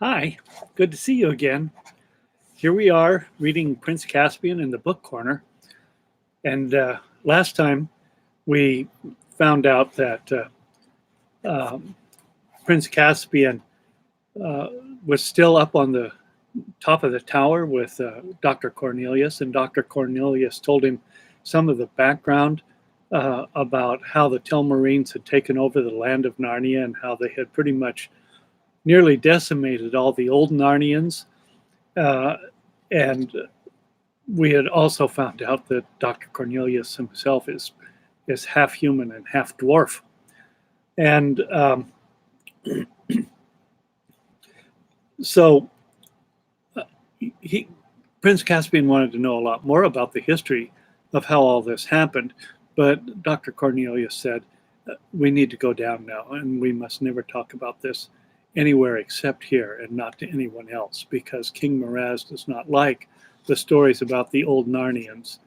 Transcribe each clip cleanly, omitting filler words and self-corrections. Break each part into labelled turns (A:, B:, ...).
A: Hi, good to see you again. Here we are reading Prince Caspian in the book corner. And last time we found out that um, Prince Caspian uh, was still up on the top of the tower with Dr. Cornelius, and Dr. Cornelius told him some of the background about how the Telmarines had taken over the land of Narnia and how they had pretty much nearly decimated all the old Narnians. Uh, and we had also found out that Dr. Cornelius himself is half human and half dwarf. And so he, Prince Caspian wanted to know a lot more about the history of how all this happened. But Dr. Cornelius said, we need to go down now, and we must never talk about this anywhere except here and not to anyone else, because King Miraz does not like the stories about the old Narnians.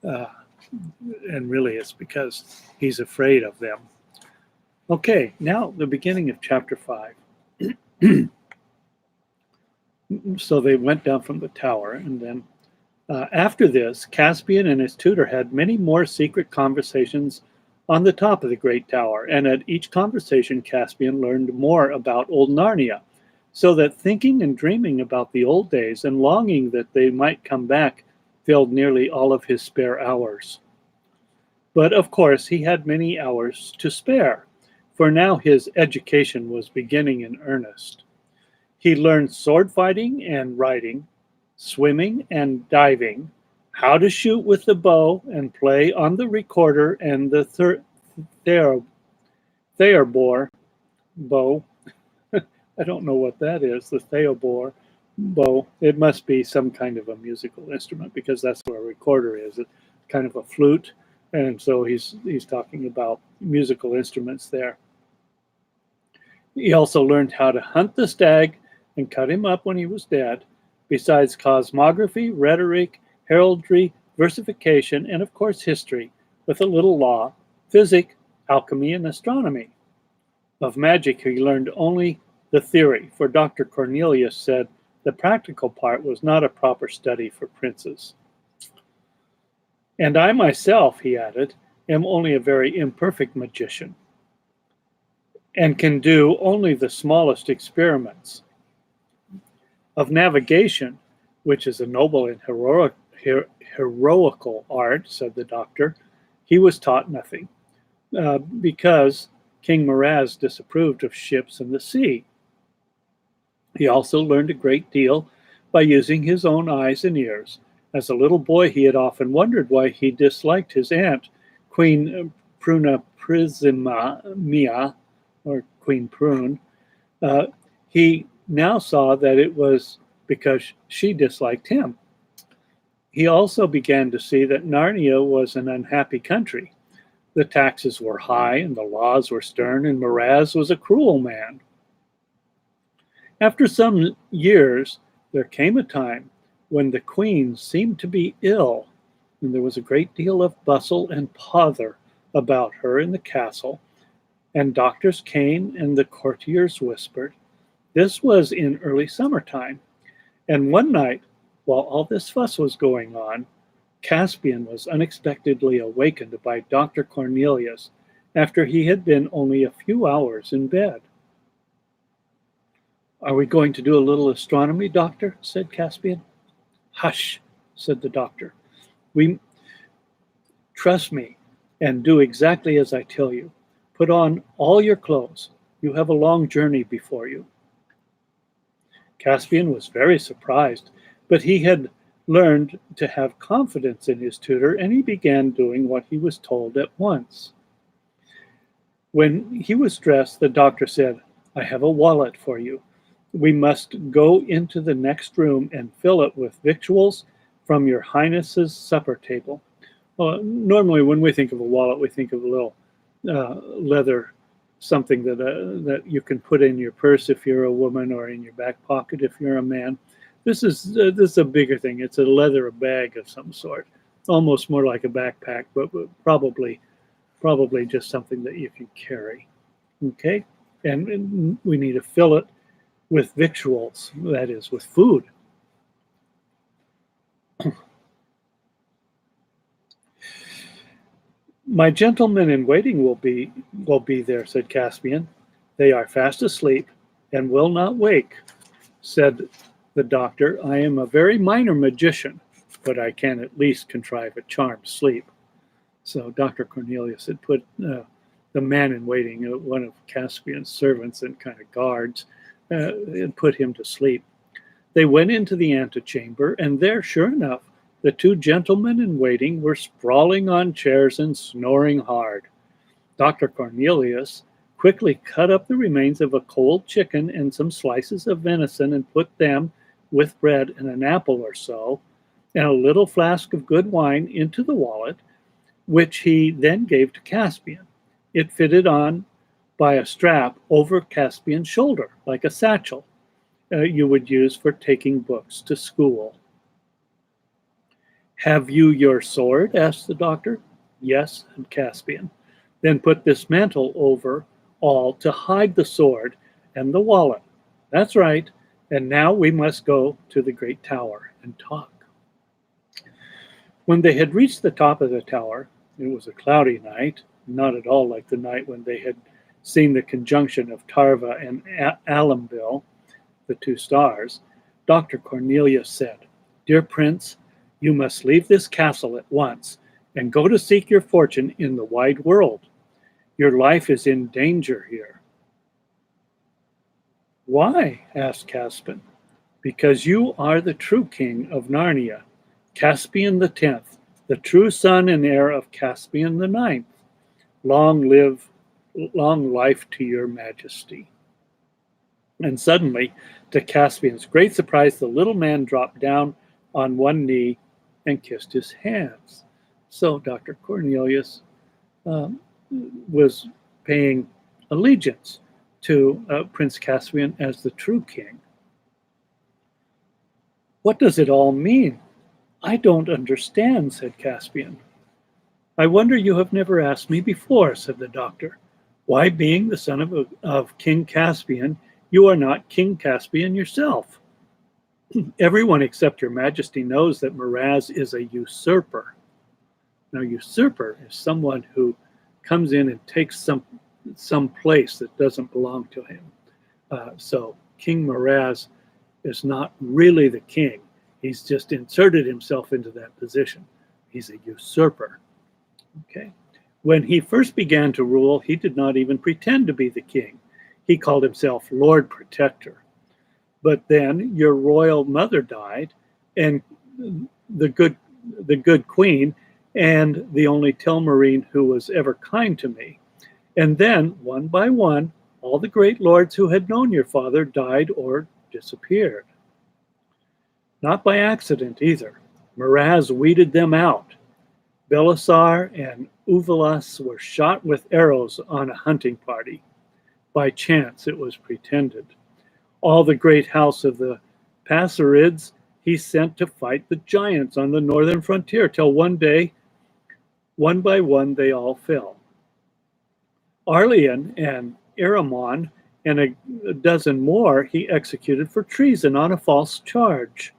A: And really it's because he's afraid of them. Okay, now the beginning of chapter 5. So they went down from the tower, and then after this, Caspian and his tutor had many more secret conversations on the top of the great tower, and at each conversation Caspian learned more about old Narnia, so that thinking and dreaming about the old days and longing that they might come back filled nearly all of his spare hours. But of course he had many hours to spare, for now his education was beginning in earnest. He learned sword fighting and riding, swimming and diving, how to shoot with the bow and play on the recorder and the theorbore bow. I don't know what that is, the theorbore bow. It must be some kind of a musical instrument, because that's what a recorder is. It's kind of a flute, and so he's talking about musical instruments there. He also learned how to hunt the stag and cut him up when he was dead, besides cosmography, rhetoric, heraldry, versification, and of course history, with a little law, physic, alchemy, and astronomy. Of magic he learned only the theory, for Dr. Cornelius said the practical part was not a proper study for princes. And I myself, he added, am only a very imperfect magician, and can do only the smallest experiments. Of navigation, which is a noble and heroical art, said the doctor, he was taught nothing, because King Miraz disapproved of ships in the sea. He also learned a great deal by using his own eyes and ears. As a little boy, he had often wondered why he disliked his aunt, Queen Prunaprismia, or Queen Prune. He now saw that it was because she disliked him. He also began to see that Narnia was an unhappy country. The taxes were high and the laws were stern, and Miraz was a cruel man. After some years, there came a time when the queen seemed to be ill, and there was a great deal of bustle and pother about her in the castle, and doctors came and the courtiers whispered. This was in early summertime, and one night, while all this fuss was going on, Caspian was unexpectedly awakened by Dr. Cornelius after he had been only a few hours in bed. Are we going to do a little astronomy, doctor? Said Caspian. Hush, said the doctor. We trust me and do exactly as I tell you. Put on all your clothes. You have a long journey before you. Caspian was very surprised, but he had learned to have confidence in his tutor, and he began doing what he was told at once. When he was dressed, the doctor said, I have a wallet for you. We must go into the next room and fill it with victuals from your highness's supper table. Well, normally when we think of a wallet, we think of a little leather something that you can put in your purse if you're a woman, or in your back pocket if you're a man. This is a bigger thing. It's a leather bag of some sort, almost more like a backpack, but probably just something that you can carry. Okay, and we need to fill it with victuals, that is, with food. My gentlemen in waiting will be there, said Caspian. They are fast asleep and will not wake, said the doctor. I am a very minor magician, but I can at least contrive a charmed sleep. So Dr. Cornelius had put the man in waiting, one of Caspian's servants and kind of guards, and put him to sleep. They went into the antechamber, and there, sure enough, the two gentlemen in waiting were sprawling on chairs and snoring hard. Dr. Cornelius quickly cut up the remains of a cold chicken and some slices of venison and put them, with bread and an apple or so, and a little flask of good wine into the wallet, which he then gave to Caspian. It fitted on by a strap over Caspian's shoulder, like a satchel you would use for taking books to school. Have you your sword? Asked the doctor. Yes, said Caspian. Then put this mantle over all to hide the sword and the wallet. That's right. And now we must go to the great tower and talk. When they had reached the top of the tower, it was a cloudy night, not at all like the night when they had seen the conjunction of Tarva and Alambil, the two stars. Dr. Cornelius said, Dear Prince, you must leave this castle at once and go to seek your fortune in the wide world. Your life is in danger here. Why? Asked Caspian. Because you are the true king of Narnia, Caspian the 10th, the true son and heir of Caspian the 9th. Long life to your majesty. And suddenly, to Caspian's great surprise, the little man dropped down on one knee and kissed his hands. So Dr. Cornelius was paying allegiance to Prince Caspian as the true king. What does it all mean? I don't understand, said Caspian. I wonder you have never asked me before, said the doctor. Why, being the son of King Caspian, you are not King Caspian yourself? Everyone except your majesty knows that Miraz is a usurper. Now, usurper is someone who comes in and takes some place that doesn't belong to him. So King Miraz is not really the king. He's just inserted himself into that position. He's a usurper. Okay. When he first began to rule, he did not even pretend to be the king. He called himself Lord Protector. But then your royal mother died, and the good queen, and the only Telmarine who was ever kind to me. And then, one by one, all the great lords who had known your father died or disappeared. Not by accident either. Miraz weeded them out. Belisar and Uvalas were shot with arrows on a hunting party. By chance, it was pretended. All the great house of the Passerids he sent to fight the giants on the northern frontier, till one day, one by one, they all fell. Arlian and Eramon and a dozen more he executed for treason on a false charge.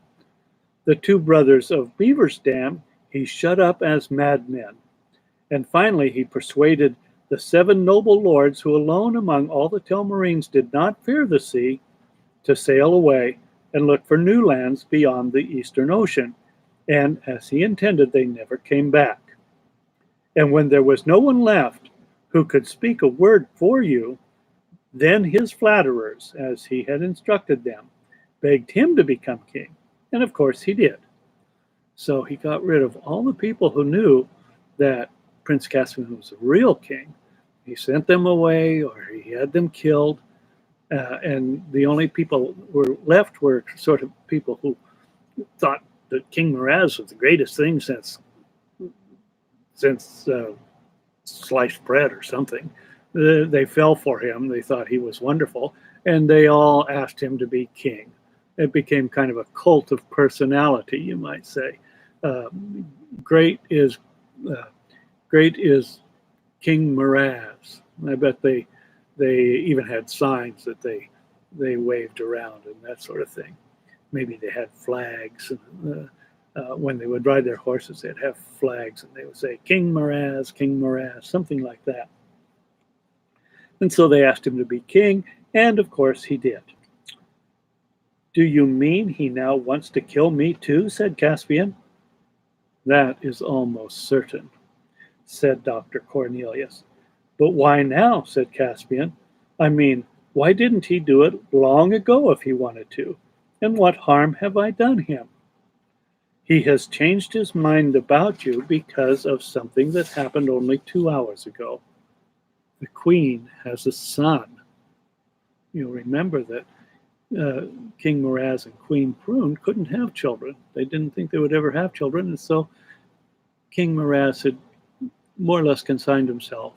A: The two brothers of Beaver's Dam he shut up as madmen. And finally he persuaded the 7 noble lords who alone among all the Telmarines did not fear the sea to sail away and look for new lands beyond the Eastern Ocean. And as he intended, they never came back. And when there was no one left who could speak a word for you, then his flatterers, as he had instructed them, begged him to become king. And of course he did. So he got rid of all the people who knew that Prince Caspian was a real king. He sent them away or he had them killed. And the only people were left were sort of people who thought that King Miraz was the greatest thing since sliced bread or something. They fell for him. They thought he was wonderful. And they all asked him to be king. It became kind of a cult of personality, you might say. Great is King Miraz. I bet they even had signs that they they waved around and that sort of thing. Maybe they had flags. And, when they would ride their horses, they'd have flags and they would say, King Miraz, something like that. And so they asked him to be king, and of course he did. Do you mean he now wants to kill me too? Said Caspian. That is almost certain, said Dr. Cornelius. But why now? Said Caspian. I mean, why didn't he do it long ago if he wanted to? And what harm have I done him? He has changed his mind about you because of something that happened only 2 hours ago. The queen has a son. You'll remember that King Miraz and Queen Prune couldn't have children. They didn't think they would ever have children, and so King Miraz had more or less consigned himself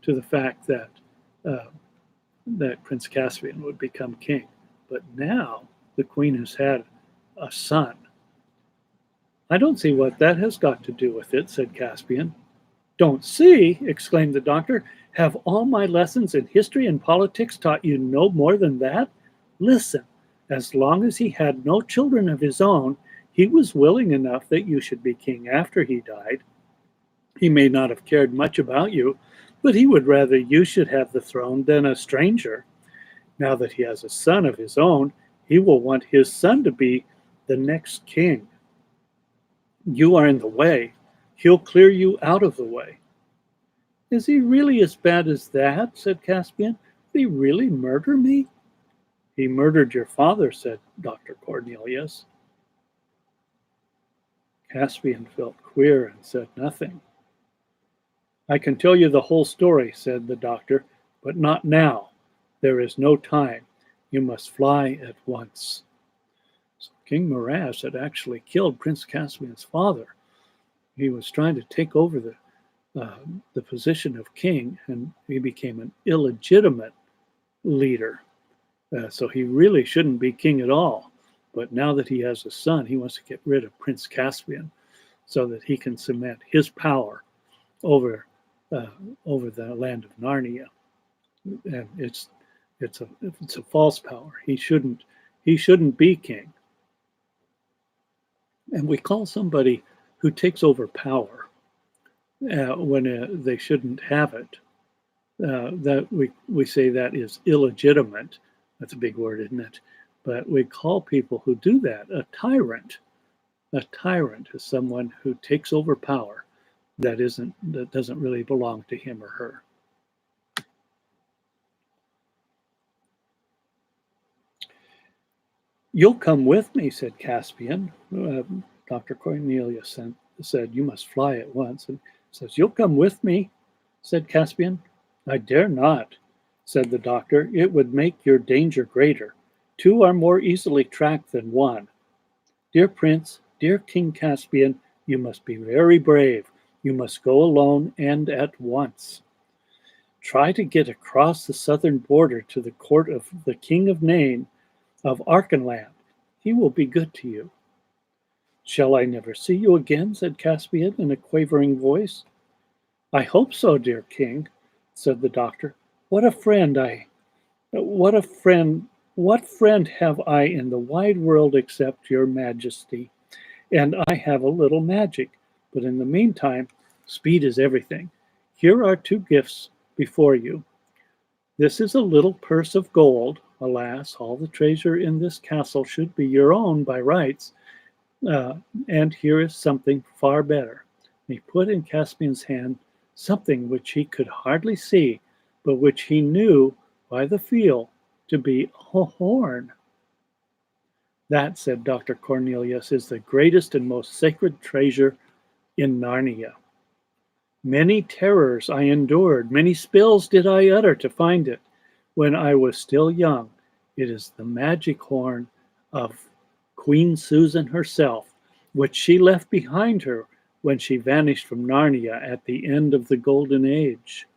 A: to the fact that that Prince Caspian would become king. But now the queen has had a son. I don't see what that has got to do with it, said Caspian. Don't see, exclaimed the doctor. Have all my lessons in history and politics taught you no more than that? Listen, as long as he had no children of his own, he was willing enough that you should be king after he died. He may not have cared much about you, but he would rather you should have the throne than a stranger. Now that he has a son of his own, he will want his son to be the next king. You are in the way. He'll clear you out of the way. Is he really as bad as that? Said Caspian. Did he really murder me? He murdered your father, said Dr. Cornelius. Caspian felt queer and said nothing. I can tell you the whole story, said the doctor, but not now. There is no time. You must fly at once. So King Miraz had actually killed Prince Caspian's father. He was trying to take over the position of king, and he became an illegitimate leader. So he really shouldn't be king at all. But now that he has a son, he wants to get rid of Prince Caspian so that he can cement his power over the land of Narnia. And it's a false power. He shouldn't be king. And we call somebody who takes over power when they shouldn't have it. That we say that is illegitimate. That's a big word, isn't it? But we call people who do that a tyrant. A tyrant is someone who takes over power that doesn't really belong to him or her. You'll come with me, said Caspian. Dr. Cornelius said, you must fly at once. And says, you'll come with me, said Caspian. I dare not, said the doctor. It would make your danger greater. 2 are more easily tracked than 1. Dear Prince, dear King Caspian, you must be very brave. You must go alone and at once. Try to get across the southern border to the court of the King of Nain of Archenland. He will be good to you. Shall I never see you again? Said Caspian in a quavering voice. I hope so, dear King, said the doctor. What friend have I in the wide world except your majesty? And I have a little magic, but in the meantime, speed is everything. Here are 2 gifts before you. This is a little purse of gold. Alas, all the treasure in this castle should be your own by rights. And here is something far better. He put in Caspian's hand something which he could hardly see, but which he knew by the feel to be a horn. That, said Dr. Cornelius, is the greatest and most sacred treasure in Narnia. Many terrors I endured, many spells did I utter to find it. When I was still young, it is the magic horn of Queen Susan herself, which she left behind her when she vanished from Narnia at the end of the Golden Age.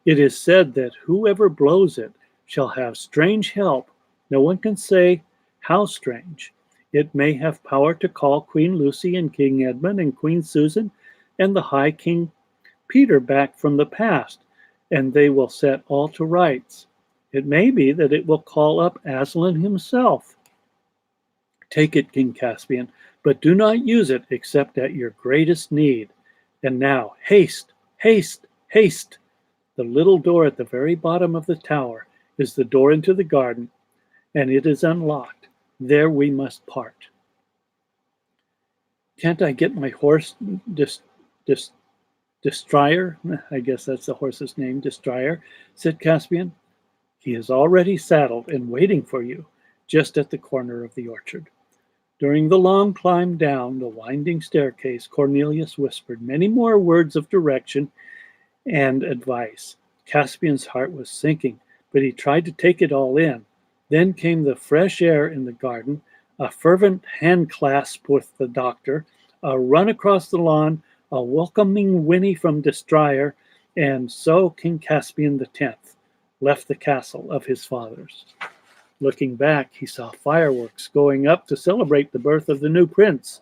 A: It is said that whoever blows it shall have strange help. No one can say how strange. It may have power to call Queen Lucy and King Edmund and Queen Susan and the High King Peter back from the past, and they will set all to rights. It may be that it will call up Aslan himself. Take it, King Caspian, but do not use it except at your greatest need. And now, haste, haste, haste. The little door at the very bottom of the tower is the door into the garden, and it is unlocked. There we must part. Can't I get my horse, Destrier? I guess that's the horse's name, Destrier, said Caspian. He is already saddled and waiting for you, just at the corner of the orchard. During the long climb down the winding staircase, Cornelius whispered many more words of direction and advice. Caspian's heart was sinking, but he tried to take it all in. Then came the fresh air in the garden, a fervent hand clasp with the doctor, a run across the lawn, a welcoming whinny from Destrier, and so King Caspian X left the castle of his fathers. Looking back, he saw fireworks going up to celebrate the birth of the new prince.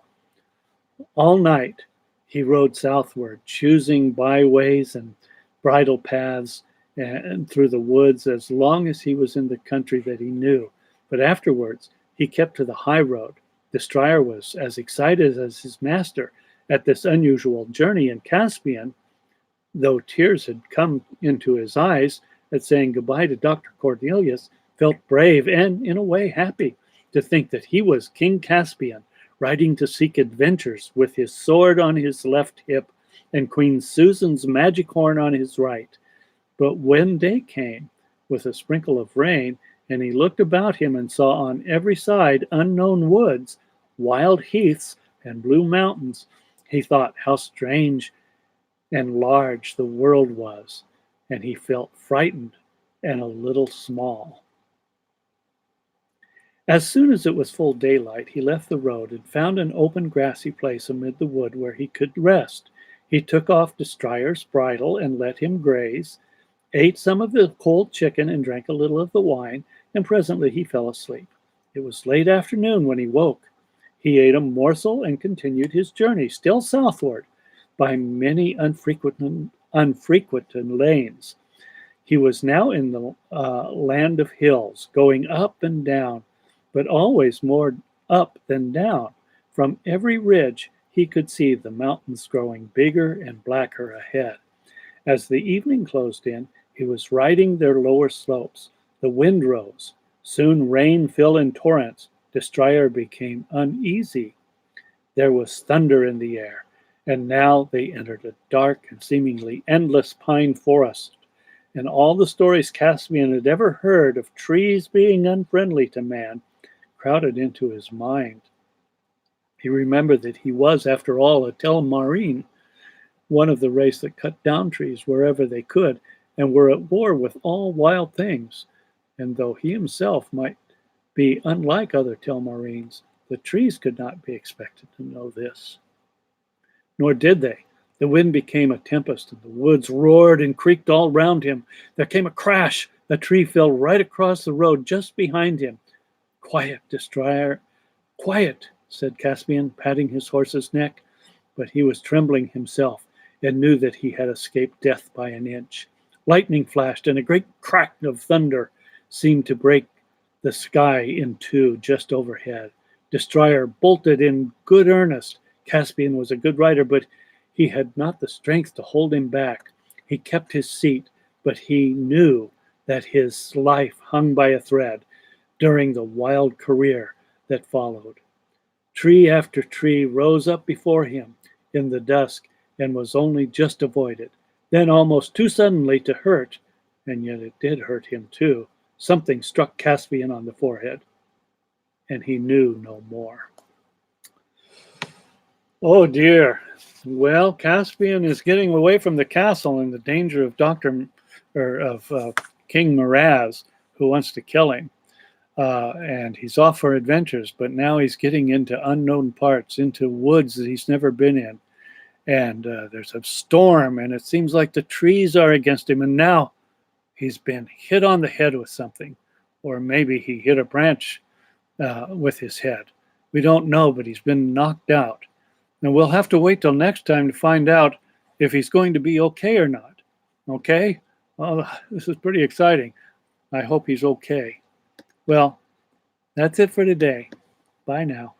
A: All night, he rode southward, choosing byways and bridle paths and through the woods as long as he was in the country that he knew. But afterwards, he kept to the high road. Destrier was as excited as his master at this unusual journey, and Caspian, though tears had come into his eyes at saying goodbye to Dr. Cornelius, felt brave and, in a way, happy to think that he was King Caspian, riding to seek adventures with his sword on his left hip and Queen Susan's magic horn on his right. But when day came, with a sprinkle of rain, and he looked about him and saw on every side unknown woods, wild heaths, and blue mountains, he thought how strange and large the world was, and he felt frightened and a little small. As soon as it was full daylight, he left the road and found an open grassy place amid the wood where he could rest. He took off Destrier's bridle and let him graze, ate some of the cold chicken and drank a little of the wine, and presently he fell asleep. It was late afternoon when he woke. He ate a morsel and continued his journey, still southward, by many unfrequented lanes. He was now in the land of hills, going up and down, but always more up than down. From every ridge he could see the mountains growing bigger and blacker ahead. As the evening closed in, he was riding their lower slopes. The wind rose. Soon rain fell in torrents. Destrier became uneasy. There was thunder in the air, and now they entered a dark and seemingly endless pine forest. And all the stories Caspian had ever heard of trees being unfriendly to man crowded into his mind. He remembered that he was, after all, a Telmarine, one of the race that cut down trees wherever they could and were at war with all wild things. And though he himself might be unlike other Telmarines, the trees could not be expected to know this. Nor did they. The wind became a tempest, and the woods roared and creaked all round him. There came a crash. A tree fell right across the road just behind him. Quiet, Destrier, quiet, said Caspian, patting his horse's neck. But he was trembling himself and knew that he had escaped death by an inch. Lightning flashed, and a great crack of thunder seemed to break the sky in two just overhead. Destrier bolted in good earnest. Caspian was a good rider, but he had not the strength to hold him back. He kept his seat, but he knew that his life hung by a thread during the wild career that followed. Tree after tree rose up before him in the dusk and was only just avoided. Then, almost too suddenly to hurt, and yet it did hurt him too, something struck Caspian on the forehead, and he knew no more. Oh dear. Well, Caspian is getting away from the castle in the danger of King Miraz, who wants to kill him. And he's off for adventures, but now he's getting into unknown parts, into woods that he's never been in. And there's a storm, and it seems like the trees are against him. And now he's been hit on the head with something, or maybe he hit a branch with his head. We don't know, but he's been knocked out. And we'll have to wait till next time to find out if he's going to be okay or not. Okay? Well, this is pretty exciting. I hope he's okay. Well, that's it for today. Bye now.